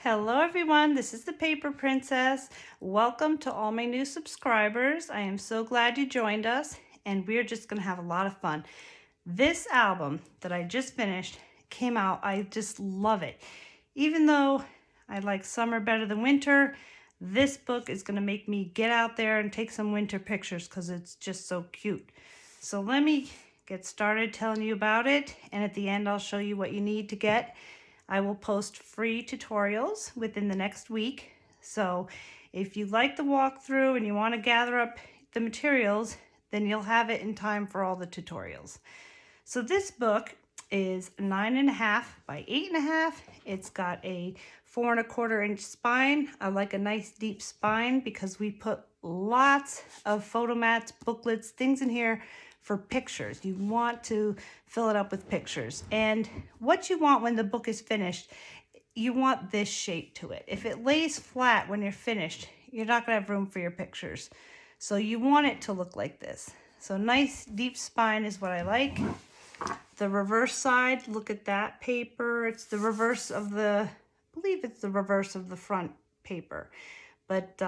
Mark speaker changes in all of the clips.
Speaker 1: Hello everyone, this is the Paper Princess. Welcome to all my new subscribers. I am so glad you joined us and we're just gonna have a lot of fun. This album that I just finished came out, I just love it. Even though I like summer better than winter, this book is gonna make me get out there and take some winter pictures because it's just so cute. So let me get started telling you about it, and at the end I'll show you what you need to get. I will post free tutorials within the next week. So if you like the walkthrough and you want to gather up the materials, then you'll have it in time for all the tutorials. So this book is 9.5 by 8.5. It's got a 4¼ inch spine. I like a nice deep spine because we put lots of photo mats, booklets, things in here for pictures. You want to fill it up with pictures. And what you want when the book is finished, you want this shape to it. If it lays flat when you're finished, you're not gonna have room for your pictures. So you want it to look like this. So nice deep spine is what I like. The reverse side, look at that paper. It's the reverse of the, I believe it's the reverse of the front paper. But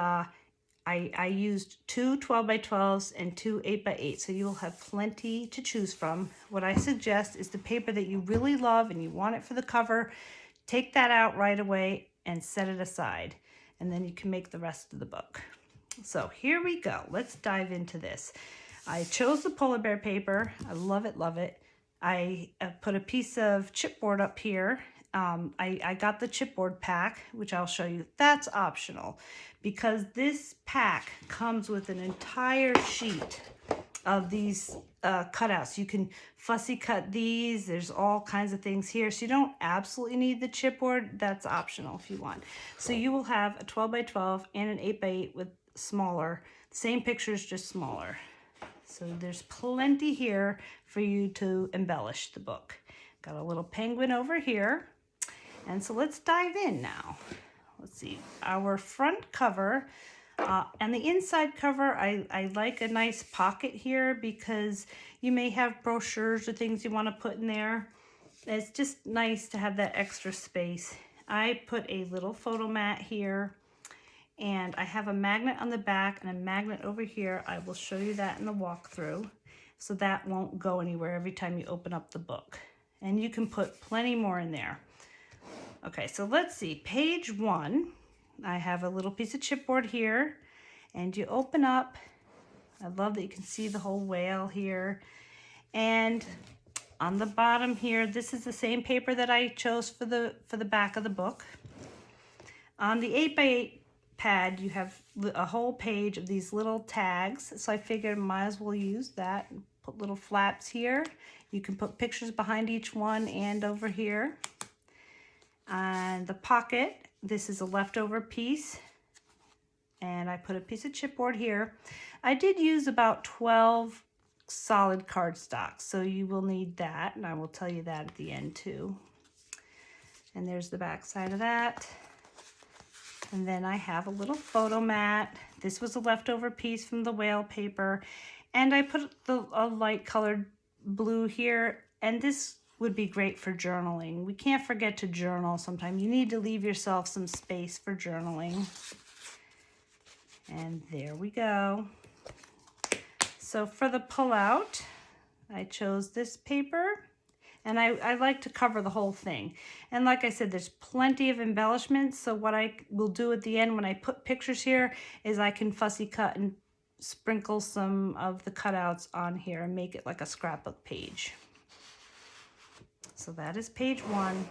Speaker 1: I used two 12 by 12s and two 8 by 8, so you will have plenty to choose from. What I suggest is the paper that you really love and you want it for the cover, take that out right away and set it aside, and then you can make the rest of the book. So here we go. Let's dive into this. I chose the polar bear paper. I love it, love it. I put a piece of chipboard up here. I got the chipboard pack, which I'll show you. That's optional because this pack comes with an entire sheet of these cutouts. You can fussy cut these. There's all kinds of things here. So you don't absolutely need the chipboard. That's optional if you want. So you will have a 12 by 12 and an 8 by 8 with smaller, same pictures, just smaller. So there's plenty here for you to embellish the book. Got a little penguin over here. And so let's dive in now. Let's see, our front cover and the inside cover, I like a nice pocket here because you may have brochures or things you want to put in there. It's just nice to have that extra space. I put a little photo mat here, and I have a magnet on the back and a magnet over here. I will show you that in the walkthrough, so that won't go anywhere every time you open up the book. And you can put plenty more in there. Okay, so let's see, page 1, I have a little piece of chipboard here, and you open up. I love that you can see the whole whale here. And on the bottom here, this is the same paper that I chose for the back of the book. On the 8 by 8 pad, you have a whole page of these little tags, so I figured I might as well use that and put little flaps here. You can put pictures behind each one and over here. And the pocket, this is a leftover piece, and I put a piece of chipboard here. I did use about 12 solid cardstock, so you will need that, and I will tell you that at the end too. And there's the back side of that. And then I have a little photo mat. This was a leftover piece from the whale paper, and I put a light colored blue here, and this would be great for journaling. We can't forget to journal sometimes. You need to leave yourself some space for journaling. And there we go. So for the pullout, I chose this paper, and I like to cover the whole thing. And like I said, there's plenty of embellishments, so what I will do at the end when I put pictures here is I can fussy cut and sprinkle some of the cutouts on here and make it like a scrapbook page. So that is page 1.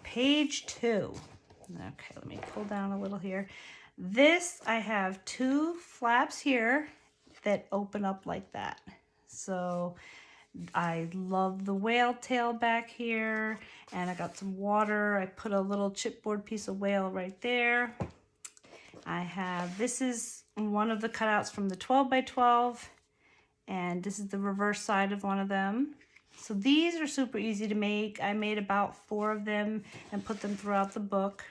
Speaker 1: Page 2. Okay, let me pull down a little here. This, I have 2 flaps here that open up like that. So I love the whale tail back here, and I got some water. I put a little chipboard piece of whale right there. I have, this is one of the cutouts from the 12 by 12, and this is the reverse side of one of them. So these are super easy to make. I made about 4 of them and put them throughout the book.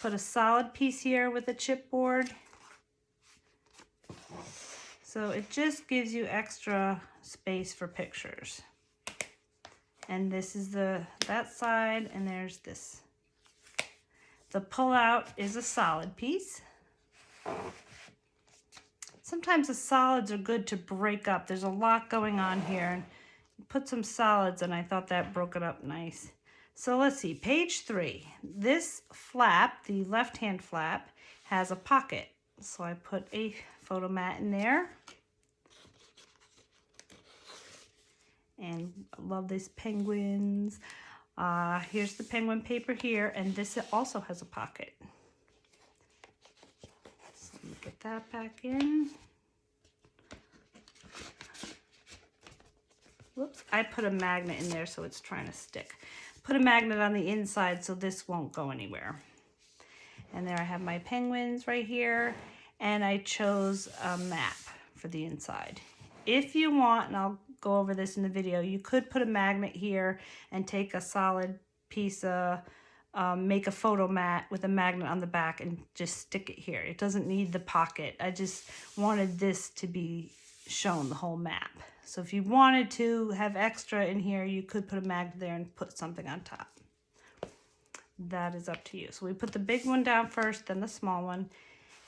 Speaker 1: Put a solid piece here with a chipboard. So it just gives you extra space for pictures. And this is that side, and there's this. The pullout is a solid piece. Sometimes the solids are good to break up. There's a lot going on here, and put some solids, and I thought that broke it up nice. So let's see, page 3. This flap, the left-hand flap, has a pocket. So I put a photo mat in there. And I love these penguins. Here's the penguin paper here, and this also has a pocket. So let me get that back in. Whoops, I put a magnet in there so it's trying to stick. Put a magnet on the inside so this won't go anywhere. And there I have my penguins right here, and I chose a map for the inside. If you want, and I'll go over this in the video, you could put a magnet here and take a solid piece of, make a photo mat with a magnet on the back and just stick it here. It doesn't need the pocket. I just wanted this to be shown, the whole map. So if you wanted to have extra in here, you could put a magnet there and put something on top. That is up to you. So we put the big one down first, then the small one,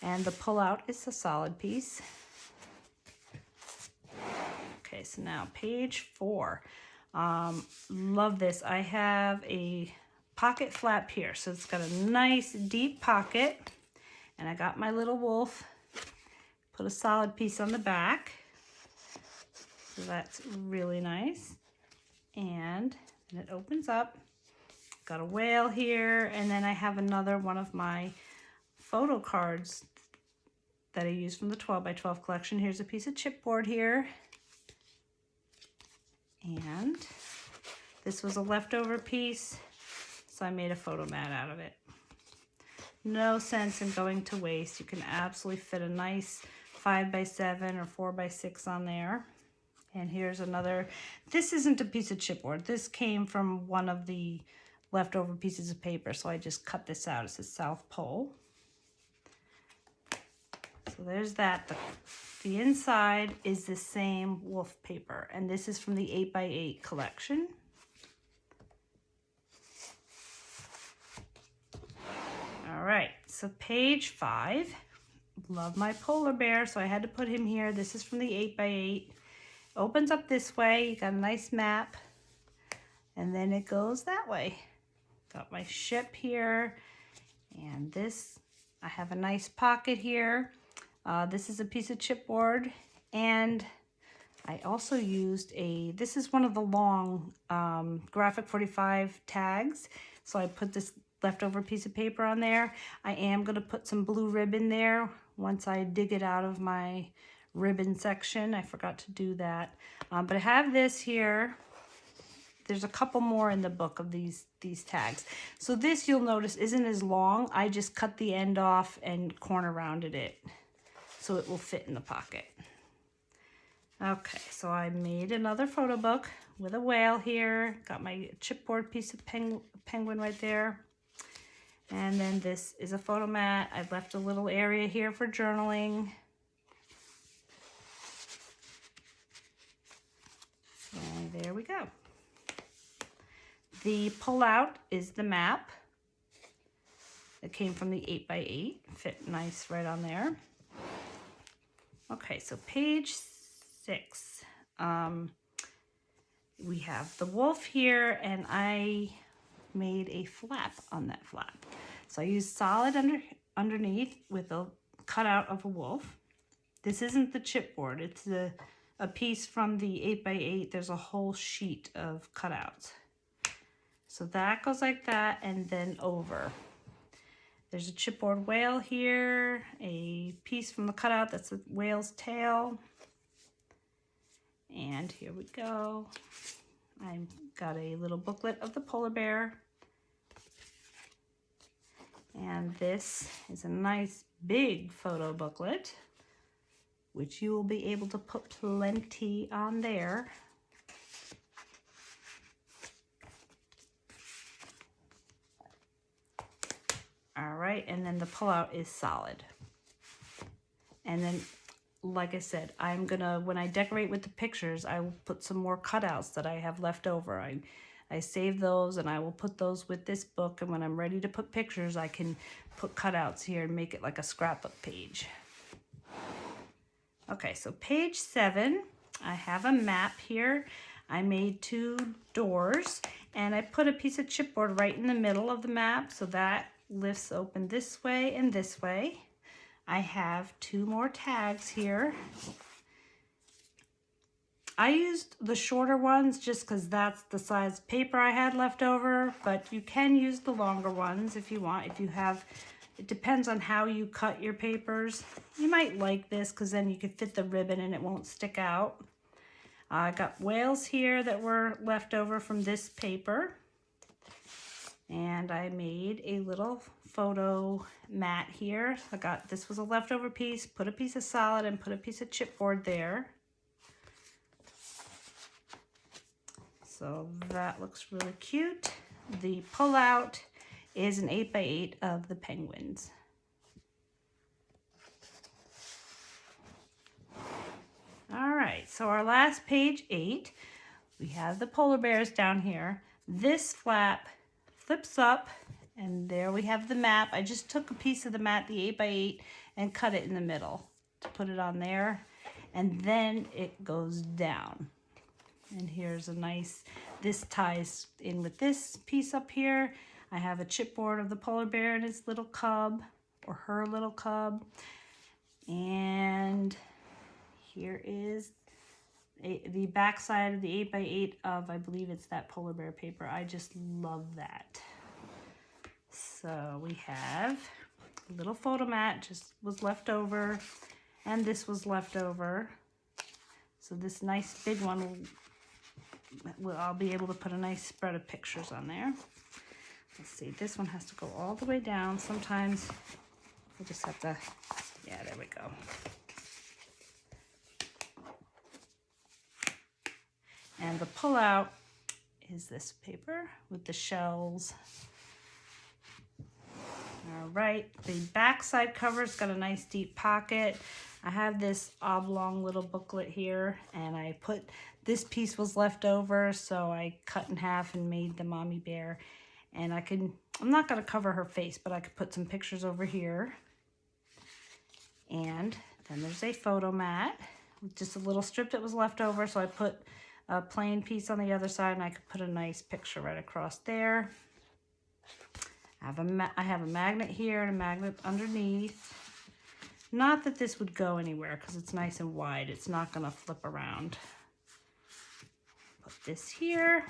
Speaker 1: and the pullout is a solid piece. Okay, so now page 4. Love this. I have a pocket flap here, so it's got a nice deep pocket, and I got my little wolf. Put a solid piece on the back, so that's really nice. And then it opens up. Got a whale here, and then I have another one of my photo cards that I used from the 12 by 12 collection. Here's a piece of chipboard here. And this was a leftover piece, so I made a photo mat out of it. No sense in going to waste. You can absolutely fit a nice 5 by 7 or 4 by 6 on there. And here's another. This isn't a piece of chipboard. This came from one of the leftover pieces of paper, so I just cut this out. It's the South Pole. So there's that. The inside is the same wolf paper, and this is from the 8 by 8 collection. All right, so page 5. Love my polar bear, so I had to put him here. This is from the 8 by 8. Opens up this way. You got a nice map, and then it goes that way. Got my ship here, and this, I have a nice pocket here. This is a piece of chipboard, and I also used this is one of the long graphic 45 tags, so I put this leftover piece of paper on there. I am going to put some blue ribbon there once I dig it out of my ribbon section. I forgot to do that, but I have this here. There's a couple more in the book of these tags. So this, you'll notice, isn't as long. I just cut the end off and corner rounded it so it will fit in the pocket. Okay, so I made another photo book with a whale here. Got my chipboard piece of penguin right there. And then this is a photo mat. I left a little area here for journaling. And there we go. The pullout is the map. It came from the 8 by 8. Fit nice right on there. Okay, so page 6. We have the wolf here, and I made a flap on that flap. So I used solid underneath with a cutout of a wolf. This isn't the chipboard. It's a piece from the 8 by 8. There's a whole sheet of cutouts. So that goes like that, and then over. There's a chipboard whale here, a piece from the cutout that's the whale's tail. And here we go. I've got a little booklet of the polar bear. And this is a nice big photo booklet, which you will be able to put plenty on there. All right, and then the pullout is solid. And then, like I said, I'm gonna, when I decorate with the pictures, I will put some more cutouts that I have left over. I save those and I will put those with this book, and when I'm ready to put pictures, I can put cutouts here and make it like a scrapbook page. Okay, so page 7, I have a map here. I made 2 doors, and I put a piece of chipboard right in the middle of the map, so that lifts open this way and this way. I have 2 more tags here. I used the shorter ones just because that's the size paper I had left over, but you can use the longer ones if you want. If you have, it depends on how you cut your papers. You might like this because then you can fit the ribbon and it won't stick out. I got whales here that were left over from this paper. And I made a little photo mat here. This was a leftover piece, put a piece of solid and put a piece of chipboard there. So that looks really cute. The pullout is an 8x8 of the penguins. All right, so our last page 8, we have the polar bears down here. This flap flips up, and there we have the map. I just took a piece of the map, the 8x8, and cut it in the middle to put it on there, and then it goes down. And here's a nice, this ties in with this piece up here. I have a chipboard of the polar bear and his little cub, or her little cub. And here is the back side of the 8x8 of, I believe it's that polar bear paper. I just love that. So we have a little photo mat, just was left over, and this was left over. So this nice big one I'll be able to put a nice spread of pictures on there. Let's see, this one has to go all the way down. Sometimes we'll just have to, yeah, there we go. And the pullout is this paper with the shells. All right, the back side cover's got a nice deep pocket. I have this oblong little booklet here, and I put, this piece was left over, so I cut in half and made the mommy bear. And I'm not gonna cover her face, but I could put some pictures over here. And then there's a photo mat, just a little strip that was left over, so I put a plain piece on the other side, and I could put a nice picture right across there. I have a magnet here and a magnet underneath. Not that this would go anywhere because it's nice and wide. It's not going to flip around. Put this here.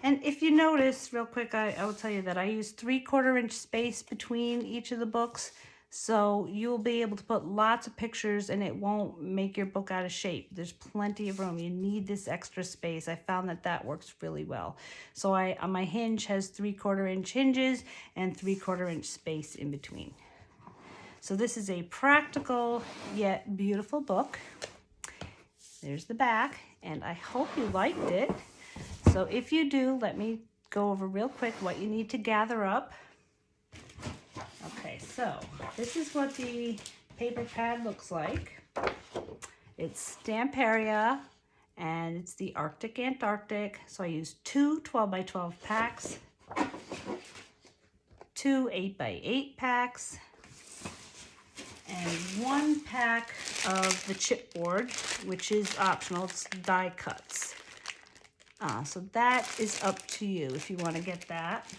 Speaker 1: And if you notice, real quick, I will tell you that I use 3/4 inch space between each of the books. So you'll be able to put lots of pictures and it won't make your book out of shape. There's plenty of room. You need this extra space. I found that that works really well. So on my hinge has 3/4 inch hinges and 3/4 inch space in between. So this is a practical yet beautiful book. There's the back, and I hope you liked it. So if you do, let me go over real quick what you need to gather up. Okay, so this is what the paper pad looks like. It's Stamperia, and it's the Arctic Antarctic. So I used 2 12x12 packs, 2 8x8 packs, and 1 pack of the chipboard, which is optional. It's Die Cuts. So that is up to you if you want to get that.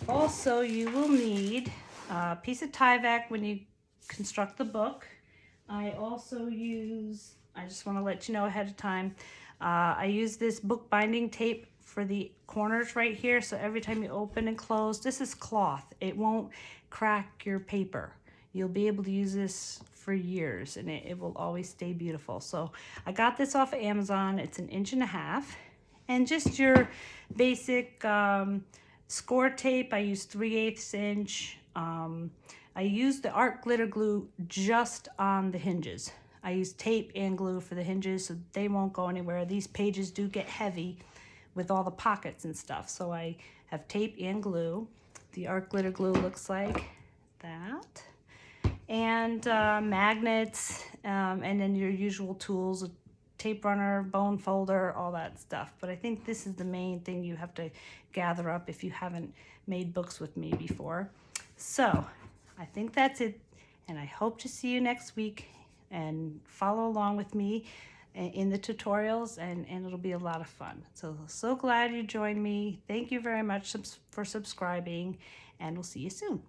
Speaker 1: Also, you will need a piece of tyvak when you construct the book. I also use, I just want to let you know ahead of time, I use this bookbinding tape for the corners right here. So every time you open and close, this is cloth. It won't crack your paper. You'll be able to use this for years and it will always stay beautiful. So I got this off of Amazon. It's 1.5 inches. And just your basic score tape. I use 3/8 inch. I use the art glitter glue just on the hinges. I use tape and glue for the hinges so they won't go anywhere. These pages do get heavy with all the pockets and stuff. So I have tape and glue. The art glitter glue looks like that. And magnets, and then your usual tools, tape runner, bone folder, all that stuff. But I think this is the main thing you have to gather up if you haven't made books with me before. So I think that's it, and I hope to see you next week and follow along with me in the tutorials, and it'll be a lot of fun. So glad you joined me. Thank you very much for subscribing, and we'll see you soon.